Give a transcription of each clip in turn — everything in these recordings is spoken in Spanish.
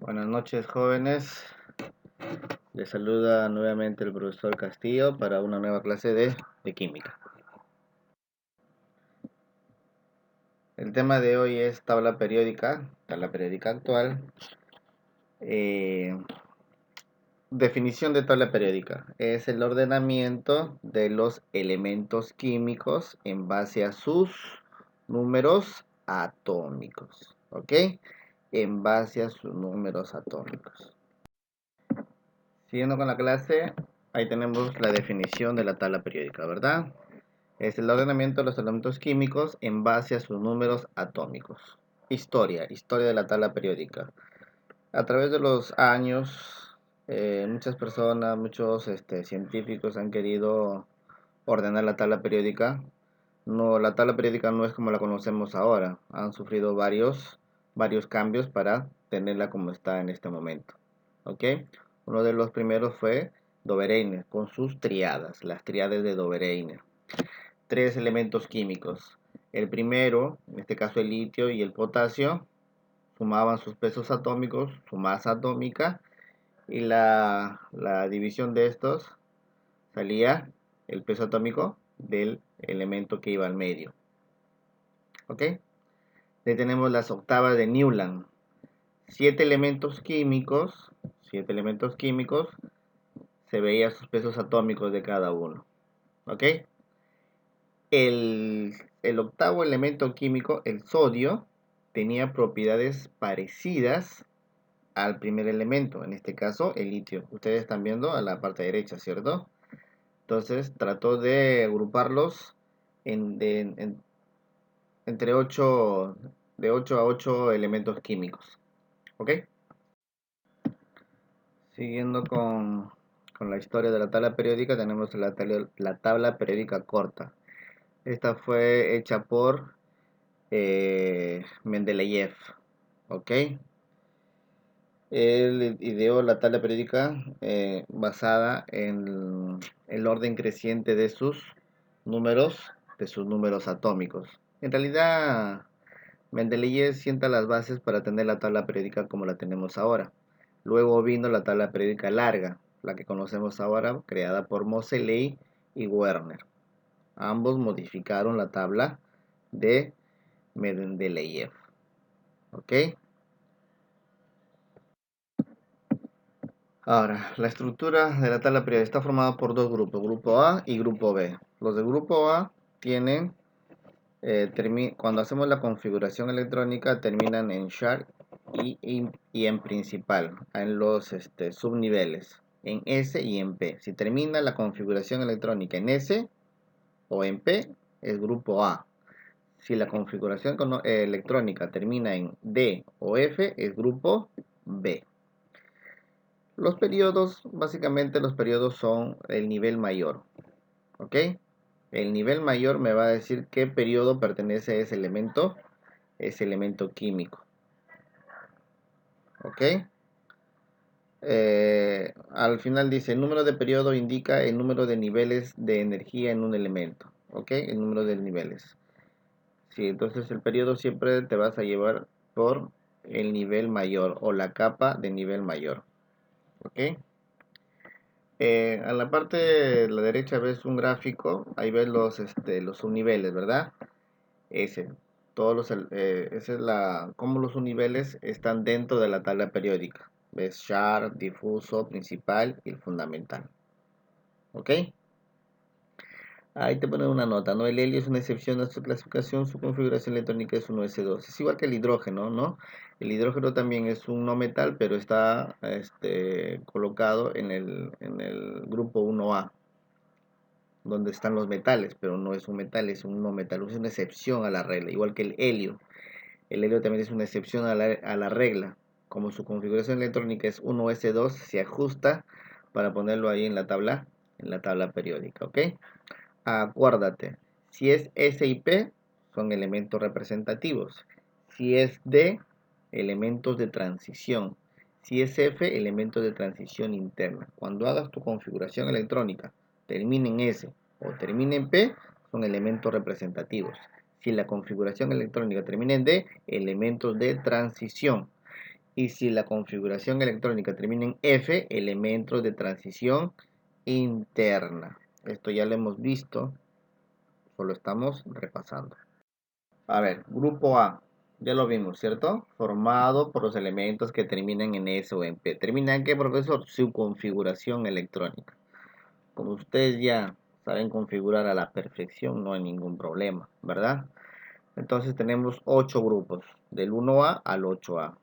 Buenas noches, jóvenes. Les saluda nuevamente el profesor Castillo para una nueva clase de química. El tema de hoy es tabla periódica actual. Definición de tabla periódica. Es el ordenamiento de los elementos químicos en base a sus números atómicos. ¿Ok? En base a sus números atómicos. Siguiendo con la clase, ahí tenemos la definición de la tabla periódica, ¿verdad? Es el ordenamiento de los elementos químicos en base a sus números atómicos. Historia de la tabla periódica. A través de los años, muchas personas, muchos científicos han querido ordenar la tabla periódica. No, la tabla periódica no es como la conocemos ahora. Han sufrido varios cambios para tenerla como está en este momento. ¿Ok? Uno de los primeros fue Dobereiner con sus triadas, las triadas de Dobereiner. 3 elementos químicos. El primero, en este caso el litio y el potasio, sumaban sus pesos atómicos, su masa atómica, y la división de estos salía el peso atómico del elemento que iba al medio. ¿Ok? Ahí tenemos las octavas de Newland. 7 elementos químicos, se veía sus pesos atómicos de cada uno. ¿Ok? El octavo elemento químico, el sodio, tenía propiedades parecidas al primer elemento, en este caso el litio. Ustedes están viendo a la parte derecha, ¿cierto? Entonces trató de agruparlos entre 8, de 8 a 8 elementos químicos. ¿Ok? Siguiendo con la historia de la tabla periódica, tenemos la tabla periódica corta. Esta fue hecha por Mendeleev. ¿Ok? Él ideó la tabla periódica basada en el orden creciente de sus números atómicos. En realidad, Mendeleev sienta las bases para tener la tabla periódica como la tenemos ahora. Luego vino la tabla periódica larga, la que conocemos ahora, creada por Moseley y Werner. Ambos modificaron la tabla de Mendeleev. ¿Ok? Ahora, la estructura de la tabla periódica está formada por dos grupos, grupo A y grupo B. Los de grupo A tienen, cuando hacemos la configuración electrónica, terminan en char y en principal, en los subniveles, en S y en P. Si termina la configuración electrónica en S o en P, es grupo A. Si la configuración electrónica termina en D o F, es grupo B. Los periodos, básicamente los periodos son el nivel mayor. ¿Ok? El nivel mayor me va a decir qué periodo pertenece a ese elemento químico. ¿Ok? Al final dice, el número de periodo indica el número de niveles de energía en un elemento. ¿Ok? El número de niveles. Sí, entonces el periodo siempre te vas a llevar por el nivel mayor o la capa de nivel mayor. ¿Ok? A la parte de la derecha ves un gráfico, ahí ves los subniveles, ¿verdad? Esa es cómo los subniveles están dentro de la tabla periódica. Ves char, difuso, principal y el fundamental. ¿Ok? Ahí te ponen una nota, ¿no? El helio es una excepción a su clasificación, su configuración electrónica es un S2. Es igual que el hidrógeno, ¿no? El hidrógeno también es un no metal, pero está colocado en el grupo 1A, donde están los metales, pero no es un metal, es un no metal, es una excepción a la regla, igual que el helio. El helio también es una excepción a la regla. Como su configuración electrónica es 1S2, se ajusta para ponerlo ahí en la tabla periódica, ¿ok? Acuérdate, si es S y P, son elementos representativos. Si es D, elementos de transición. Si es F, elementos de transición interna. Cuando hagas tu configuración electrónica, termine en S o termine en P, son elementos representativos. Si la configuración electrónica termina en D, elementos de transición. Y si la configuración electrónica termina en F, elementos de transición interna. Esto ya lo hemos visto, solo estamos repasando. A ver, grupo A, ya lo vimos, ¿cierto? Formado por los elementos que terminan en S o en P. ¿Termina en qué, profesor? Su configuración electrónica. Como ustedes ya saben configurar a la perfección, no hay ningún problema, ¿verdad? Entonces tenemos 8 grupos, del 1A al 8A.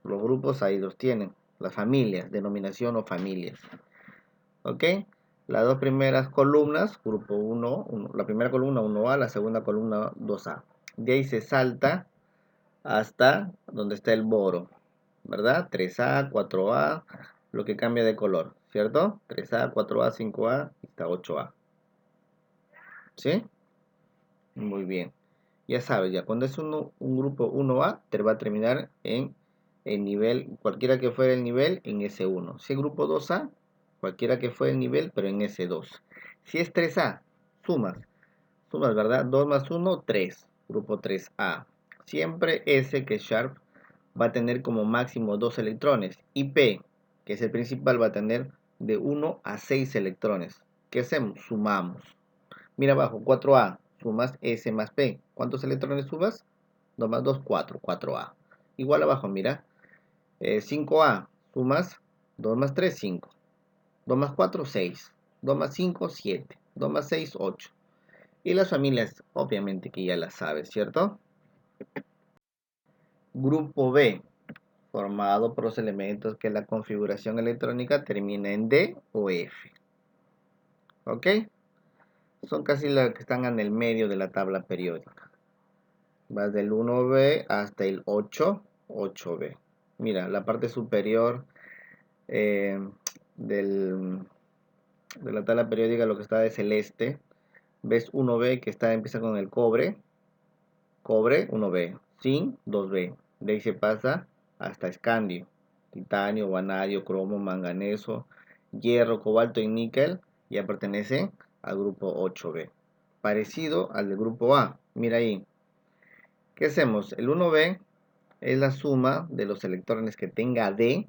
Los grupos ahí los tienen, las familias, denominación o familias. ¿Ok? Las dos primeras columnas, grupo 1, la primera columna 1A, la segunda columna 2A. De ahí se salta hasta donde está el boro, ¿verdad? 3A, 4A, lo que cambia de color, ¿cierto? 3A, 4A, 5A, hasta 8A. ¿Sí? Muy bien. Ya sabes, ya cuando es un grupo 1A, te va a terminar en el nivel, cualquiera que fuera el nivel, en S1. Si es grupo 2A, cualquiera que fuera el nivel, pero en S2. Si es 3A, sumas, ¿verdad? 2 más 1, 3, grupo 3A. Siempre S, que es Sharp, va a tener como máximo 2 electrones. Y P, que es el principal, va a tener de 1 a 6 electrones. ¿Qué hacemos? Sumamos. Mira abajo, 4A, sumas S más P. ¿Cuántos electrones sumas? 2 más 2, 4, 4A. Igual abajo, mira, 5A, sumas 2 más 3, 5. 2 más 4, 6. 2 más 5, 7. 2 más 6, 8. Y las familias, obviamente que ya las sabes, ¿cierto? Grupo B, formado por los elementos que la configuración electrónica termina en D o F. ¿Ok? Son casi las que están en el medio de la tabla periódica. Vas del 1B hasta el 8, 8B. Mira, la parte superior eh, del, de la tabla periódica, lo que está de celeste, ves 1B que empieza con el cobre, 1B, zinc, 2B. De ahí se pasa hasta escandio, titanio, vanadio, cromo, manganeso, hierro, cobalto y níquel, ya pertenece al grupo 8B. Parecido al del grupo A. Mira ahí. ¿Qué hacemos? El 1B es la suma de los electrones que tenga D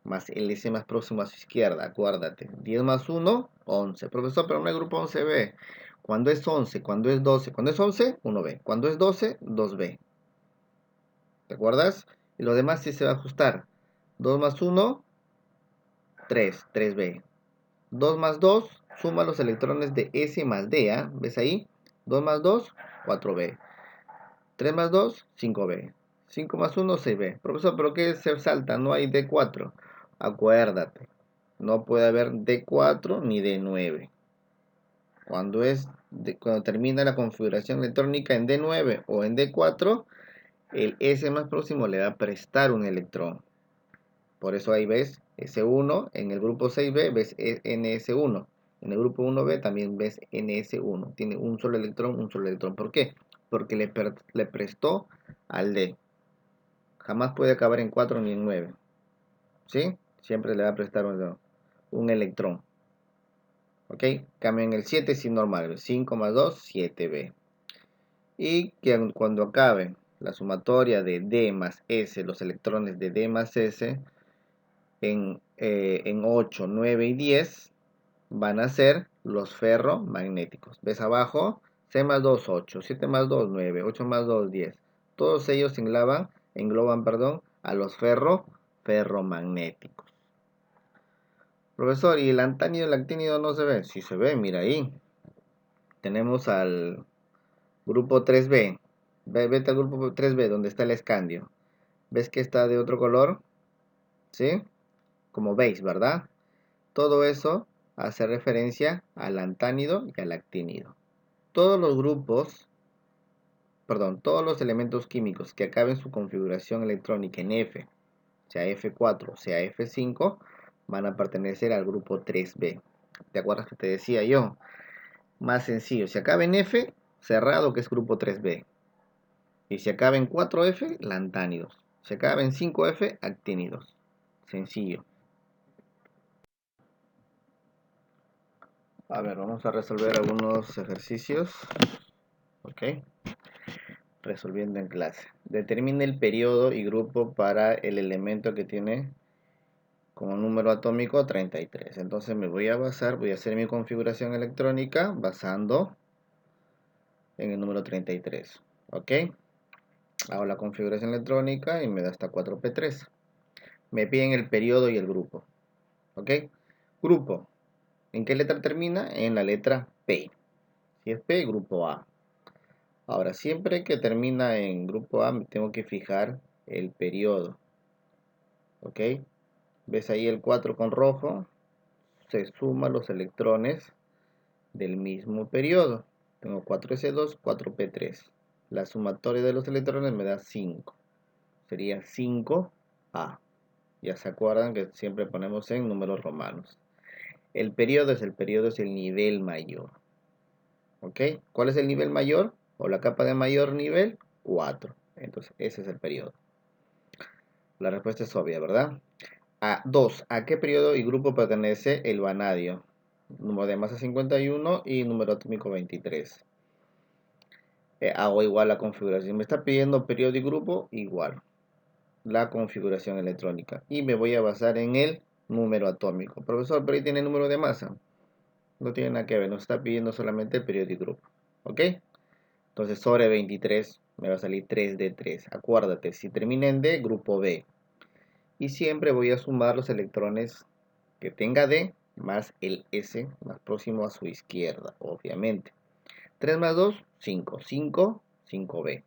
más el S más próximo a su izquierda, acuérdate. 10 más 1, 11. Profesor, pero no hay grupo 11B. Cuando es 11, cuando es 12, cuando es 11, 1B. Cuando es 12, 2B. ¿Te acuerdas? Y lo demás sí se va a ajustar. 2 más 1, 3, 3B. 2 más 2, suma los electrones de S más D, ¿eh? ¿Ves ahí? 2 más 2, 4B. 3 más 2, 5B. 5 más 1, 6B. Profesor, ¿pero qué se salta? No hay D4. Acuérdate, no puede haber D4 ni D9. Cuando termina la configuración electrónica en D9 o en D4, el S más próximo le va a prestar un electrón. Por eso ahí ves S1, en el grupo 6B ves NS1. En el grupo 1B también ves NS1. Tiene un solo electrón, un solo electrón. ¿Por qué? Porque le prestó al D. Jamás puede acabar en 4 ni en 9. ¿Sí? Siempre le va a prestar un electrón. ¿Ok? Cambio en el 7 sin normal. 5 más 2, 7B. Y que cuando acabe la sumatoria de D más S, los electrones de D más S, en 8, 9 y 10 van a ser los ferromagnéticos. ¿Ves abajo? C más 2, 8. 7 más 2, 9. 8 más 2, 10. Todos ellos engloban, a los ferromagnéticos. Profesor, ¿y el antánido y el actínido no se ve? Sí se ve, mira ahí. Tenemos al grupo 3B. Vete al grupo 3B donde está el escandio. ¿Ves que está de otro color? ¿Sí? Como veis, ¿verdad? Todo eso hace referencia al antánido y al actínido. Todos los todos los elementos químicos que acaben su configuración electrónica en F, sea F4, sea F5, van a pertenecer al grupo 3B. ¿Te acuerdas que te decía yo? Más sencillo, si acaba en F, cerrado, que es grupo 3B. Y si acaba en 4F, lantánidos. Si acaba en 5F, actínidos. Sencillo. A ver, vamos a resolver algunos ejercicios. Ok. resolviendo en clase. Determine el periodo y grupo para el elemento que tiene como número atómico 33. Entonces me voy a basar, voy a hacer mi configuración electrónica basando en el número 33. ¿Ok? Hago la configuración electrónica y me da hasta 4p3. Me piden el periodo y el grupo. ¿Ok? Grupo. ¿En qué letra termina? En la letra P. Si es P, grupo A. Ahora, siempre que termina en grupo A, me tengo que fijar el periodo. ¿Ok? ¿Ves ahí el 4 con rojo? Se suman los electrones del mismo periodo. Tengo 4s2, 4p3. La sumatoria de los electrones me da 5. Sería 5a. Ya se acuerdan que siempre ponemos en números romanos. El periodo es el nivel mayor. ¿Ok? ¿Cuál es el nivel mayor? O la capa de mayor nivel, 4. Entonces, ese es el periodo. La respuesta es obvia, ¿verdad? A2. ¿A qué periodo y grupo pertenece el vanadio? Número de masa 51 y número atómico 23. Hago igual la configuración. Me está pidiendo periodo y grupo, igual. La configuración electrónica. Y me voy a basar en el número atómico. Profesor, pero ahí tiene el número de masa. No tiene nada que ver, nos está pidiendo solamente el periodo y grupo. ¿Ok? Entonces sobre 23 me va a salir 3 de 3. Acuérdate, si termina en D, grupo B. Y siempre voy a sumar los electrones que tenga D más el S más próximo a su izquierda, obviamente. 3 más 2, 5. 5, 5B.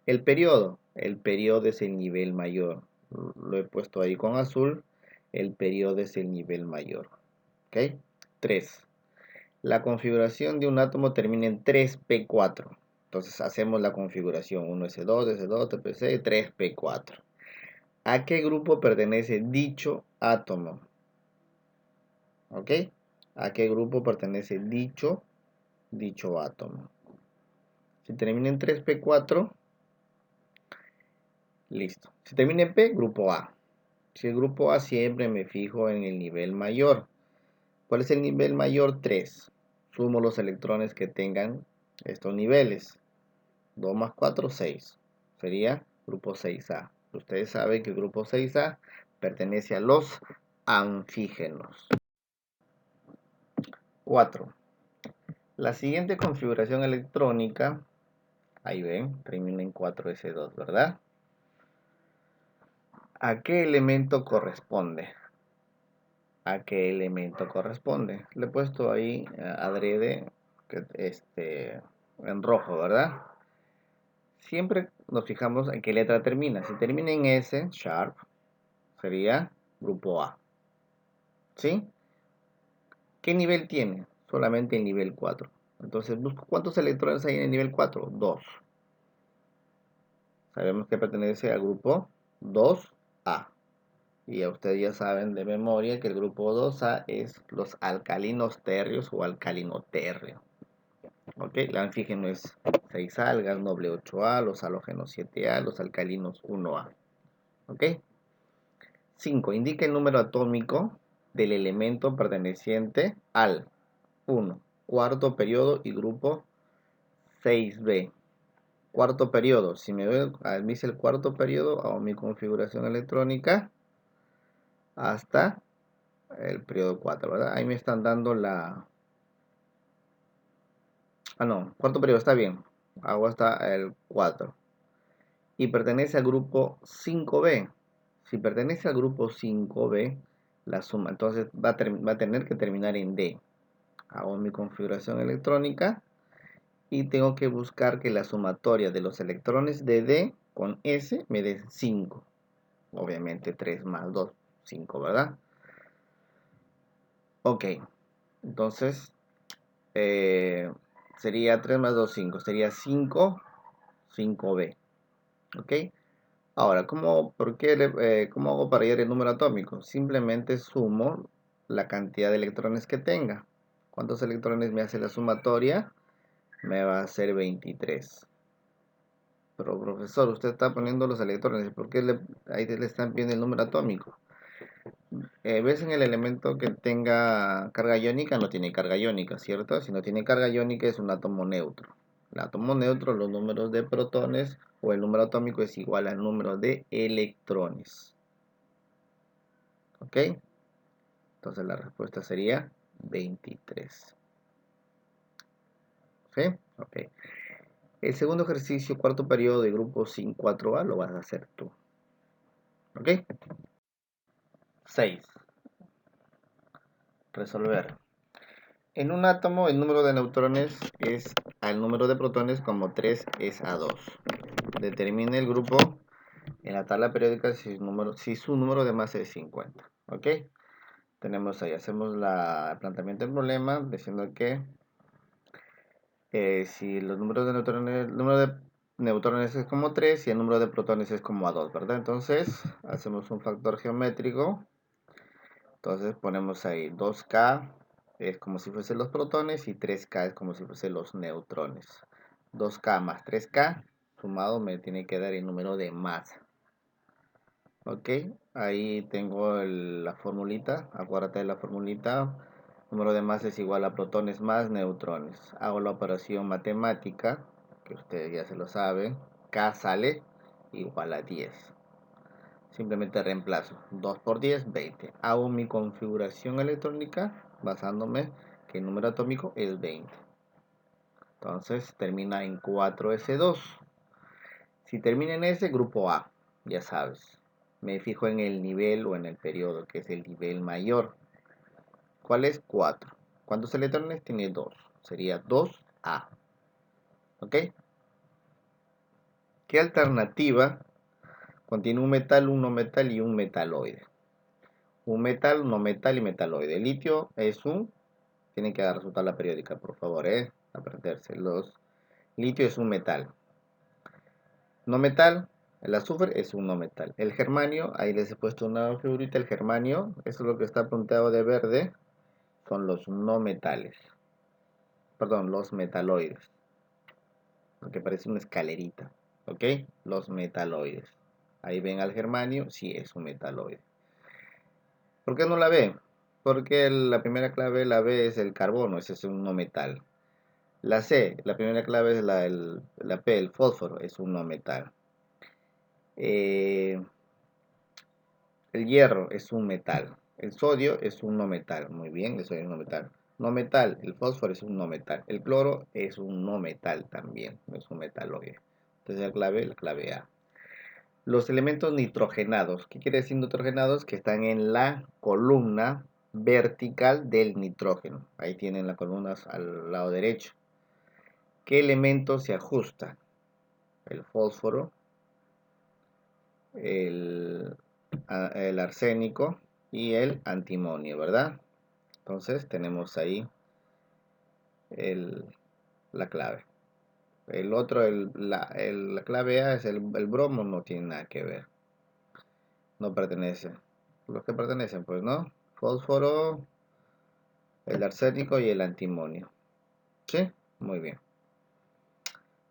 El periodo es el nivel mayor. Lo he puesto ahí con azul. El periodo es el nivel mayor. ¿Ok? 3. La configuración de un átomo termina en 3p4. Entonces hacemos la configuración 1s2, s2, tpc, 3p4. ¿A qué grupo pertenece dicho átomo? ¿Ok? ¿A qué grupo pertenece dicho átomo? Si termina en 3p4, listo. Si termina en p, grupo A. Si el grupo A, siempre me fijo en el nivel mayor. ¿Cuál es el nivel mayor? 3. Sumo los electrones que tengan estos niveles. 2 más 4, 6. Sería grupo 6A. Ustedes saben que el grupo 6A pertenece a los anfígenos. 4. La siguiente configuración electrónica, ahí ven, termina en 4s2, ¿verdad? ¿A qué elemento corresponde? ¿A qué elemento corresponde? Le he puesto ahí adrede en rojo, ¿verdad? Siempre nos fijamos en qué letra termina. Si termina en S, sharp, sería grupo A. ¿Sí? ¿Qué nivel tiene? Solamente el nivel 4. Entonces busco cuántos electrones hay en el nivel 4. 2. Sabemos que pertenece al grupo 2A. Y a ustedes ya saben de memoria que el grupo 2A es los alcalinos tercios o alcalinoterrio. ¿Ok? El anfígeno es 6A, el gas noble 8A, los halógenos 7A, los alcalinos 1A. ¿Ok? 5. Indica el número atómico del elemento perteneciente al 1. Cuarto periodo y grupo 6B. Cuarto periodo. Si me dice el cuarto periodo, hago mi configuración electrónica hasta el periodo 4, ¿verdad? Ahí me están dando la... Ah, no. Cuarto periodo, está bien. Hago hasta el 4. Y pertenece al grupo 5B. Si pertenece al grupo 5B, la suma, entonces va a tener que terminar en D. Hago mi configuración electrónica y tengo que buscar que la sumatoria de los electrones de D con S me dé 5. Obviamente 3 más 2, 5, ¿verdad? Ok, entonces sería 3 más 2, 5. Sería 5, 5B. Ok, ahora, ¿cómo hago para hallar el número atómico? Simplemente sumo la cantidad de electrones que tenga. ¿Cuántos electrones me hace la sumatoria? Me va a hacer 23. Pero profesor, usted está poniendo los electrones, ¿por qué ahí le están pidiendo el número atómico? ¿Ves en el elemento que tenga carga iónica? No tiene carga iónica, ¿cierto? Si no tiene carga iónica es un átomo neutro. el átomo neutro, los números de protones o el número atómico es igual al número de electrones. ¿Ok? Entonces la respuesta sería 23. ¿Sí? Ok. El segundo ejercicio, cuarto periodo de grupo sin 4A, lo vas a hacer tú. ¿Ok? 6. Resolver. En un átomo, el número de neutrones es al número de protones como 3 es a 2. Determine el grupo en la tabla periódica si su número de masa es 50. ¿Ok? Tenemos ahí, hacemos el planteamiento del problema diciendo que si los números de neutrones, el número de neutrones es como 3 y el número de protones es como a 2, ¿verdad? Entonces hacemos un factor geométrico. Entonces ponemos ahí 2K es como si fuesen los protones y 3K es como si fuesen los neutrones. 2K más 3K sumado me tiene que dar el número de masa. Ok, ahí tengo la formulita, acuérdate de la formulita. Número de masa es igual a protones más neutrones. Hago la operación matemática, que ustedes ya se lo saben. K sale igual a 10. Simplemente reemplazo 2 por 10, 20. Hago mi configuración electrónica basándome que el número atómico es 20. Entonces termina en 4s2. Si termina en S, grupo A, ya sabes. Me fijo en el nivel o en el periodo, que es el nivel mayor. ¿Cuál es? 4. ¿Cuántos electrones? Tiene 2. Sería 2A. ¿Ok? ¿Qué alternativa contiene un metal, un no metal y un metaloide? Un metal, no metal y metaloide. El litio es un... Tienen que dar su tabla periódica, por favor, aprenderse. Litio es un metal. No metal, el azufre es un no metal. El germanio, ahí les he puesto una figurita. El germanio, eso es lo que está punteado de verde, son los no metales. Perdón, los metaloides. Porque parece una escalerita. ¿Ok? Los metaloides. Ahí ven al germanio, sí es un metaloide. ¿Por qué no la B? Porque la primera clave, la B es el carbono, ese es un no metal. La C, la primera clave es la P, el fósforo, es un no metal. El hierro es un metal. El sodio es un no metal. Muy bien, el sodio es un no metal. No metal, el fósforo es un no metal. El cloro es un no metal también, no es un metaloide. Entonces la clave A. Los elementos nitrogenados. ¿Qué quiere decir nitrogenados? Que están en la columna vertical del nitrógeno. Ahí tienen las columnas al lado derecho. ¿Qué elementos se ajustan? El fósforo, el, el arsénico y el antimonio, ¿verdad? Entonces tenemos ahí la clave. El otro, la clave A es el bromo, no tiene nada que ver. No pertenece. Los que pertenecen, pues, ¿no? Fósforo, el arsénico y el antimonio. ¿Sí? Muy bien.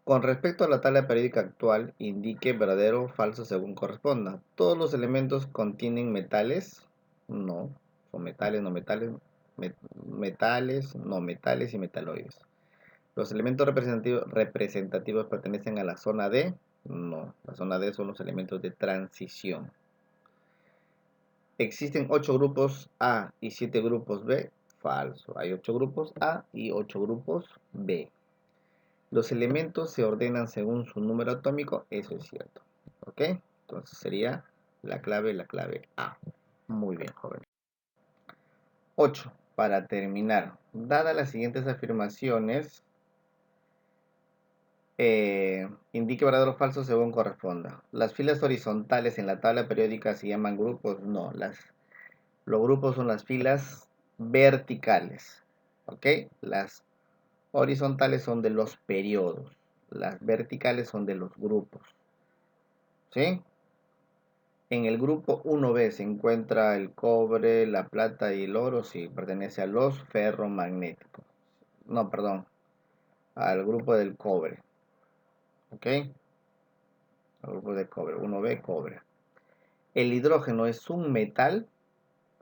Con respecto a la tabla periódica actual, indique verdadero o falso según corresponda. ¿Todos los elementos contienen metales? No. Son metales, no metales, metales, no metales y metaloides. ¿Los elementos representativos pertenecen a la zona D? No. La zona D son los elementos de transición. ¿Existen 8 grupos A y 7 grupos B? Falso. Hay 8 grupos A y 8 grupos B. Los elementos se ordenan según su número atómico, eso es cierto. ¿Ok? Entonces sería la clave A. Muy bien, joven. 8. Para terminar, dadas las siguientes afirmaciones, indique verdadero o falso según corresponda. ¿Las filas horizontales en la tabla periódica se llaman grupos? No, los grupos son las filas verticales. ¿Ok? Las horizontales son de los periodos. Las verticales son de los grupos. ¿Sí? En el grupo 1B se encuentra el cobre, la plata y el oro, sí, pertenece a los ferromagnéticos. No, perdón, al grupo del cobre. ¿Ok? Al grupo del cobre, 1B, cobre. ¿El hidrógeno es un metal?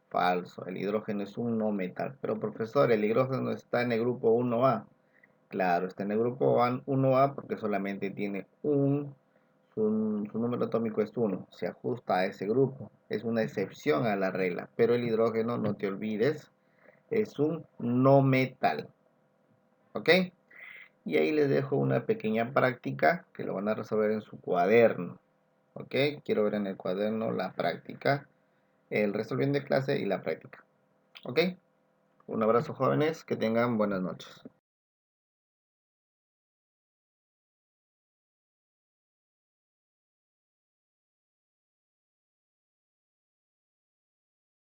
Falso, el hidrógeno es un no metal. Pero profesor, el hidrógeno está en el grupo 1A. Claro, está en el grupo 1A porque solamente tiene su número atómico es 1. Se ajusta a ese grupo. Es una excepción a la regla. Pero el hidrógeno, no te olvides, es un no metal. ¿Ok? Y ahí les dejo una pequeña práctica que lo van a resolver en su cuaderno. ¿Ok? Quiero ver en el cuaderno la práctica, el resolviendo de clase y la práctica. ¿Ok? Un abrazo, jóvenes, que tengan buenas noches.